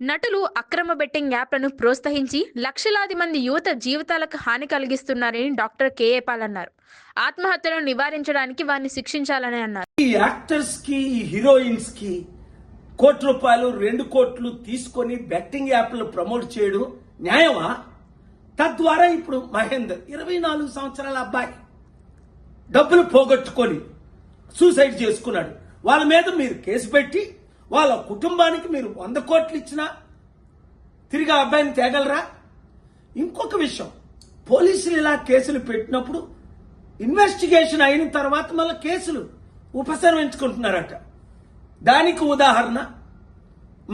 నటులు అక్రమ బెట్టింగ్ యాప్లను ప్రోత్సహించి లక్షలాది మంది యువత జీవితాలకు హాని కలిగిస్తున్నారని డాక్టర్ కేఏ పాల్ అన్నారు. ఆత్మహత్యలను నివారించడానికి వారిని శిక్షించాలని అన్నారు. ఈ యాక్టర్స్ కి హీరోయిన్స్ కి ₹1 2 కోట్లు తీసుకొని బెట్టింగ్ యాప్లు ప్రమోట్ చేయడం న్యాయమా? తద్వారా ఇప్పుడు మహేందర్ 24 సంవత్సరాల అబ్బాయి డబ్బులు పోగొట్టుకొని సూసైడ్ చేసుకున్నాడు. వాళ్ళ మీద మీరు కేసు పెట్టి వాళ్ళ కుటుంబానికి మీరు 100 కోట్లు ఇచ్చినా తిరిగి ఆ అబ్బాయిని తేగలరా? ఇంకొక విషయం, పోలీసులు ఇలా కేసులు పెట్టినప్పుడు ఇన్వెస్టిగేషన్ అయిన తర్వాత మళ్ళీ కేసులు ఉపసంహరించుకుంటున్నారట. దానికి ఉదాహరణ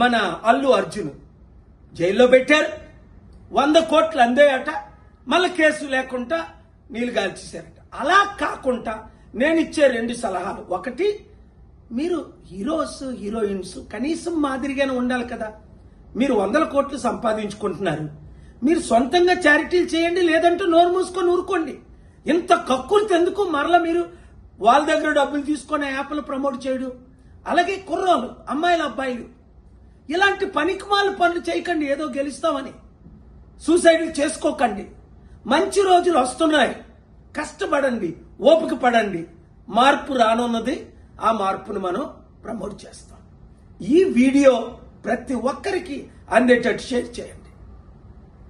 మన అల్లు అర్జున్ జైల్లో పెట్టారు, 100 కోట్లు అందేయట, మళ్ళీ కేసు లేకుండా నీళ్ళు గాల్చేశారట. అలా కాకుండా నేను ఇచ్చే 2 సలహాలు. ఒకటి, మీరు హీరోయిన్స్ కనీసం మాదిరిగానే ఉండాలి కదా. మీరు 100 కోట్లు సంపాదించుకుంటున్నారు, మీరు సొంతంగా చారిటీలు చేయండి, లేదంటే నోరు మూసుకొని ఊరుకోండి. ఇంత కక్కుర్తి ఎందుకు? మరలా మీరు వాళ్ళ దగ్గర డబ్బులు తీసుకొని యాప్లు ప్రమోట్ చేయడం. అలాగే కుర్రోలు, అమ్మాయిలు, అబ్బాయిలు ఇలాంటి పనికిమాల పనులు చేయకండి. ఏదో గెలుస్తామని సూసైడ్లు చేసుకోకండి. మంచి రోజులు వస్తున్నాయి, కష్టపడండి, ఓపిక పడండి. మార్పు రానున్నది, ఆ మార్పును మనం ప్రమోట్ చేస్తాం. ఈ వీడియో ప్రతి ఒక్కరికి అందేటట్టు షేర్ చేయండి.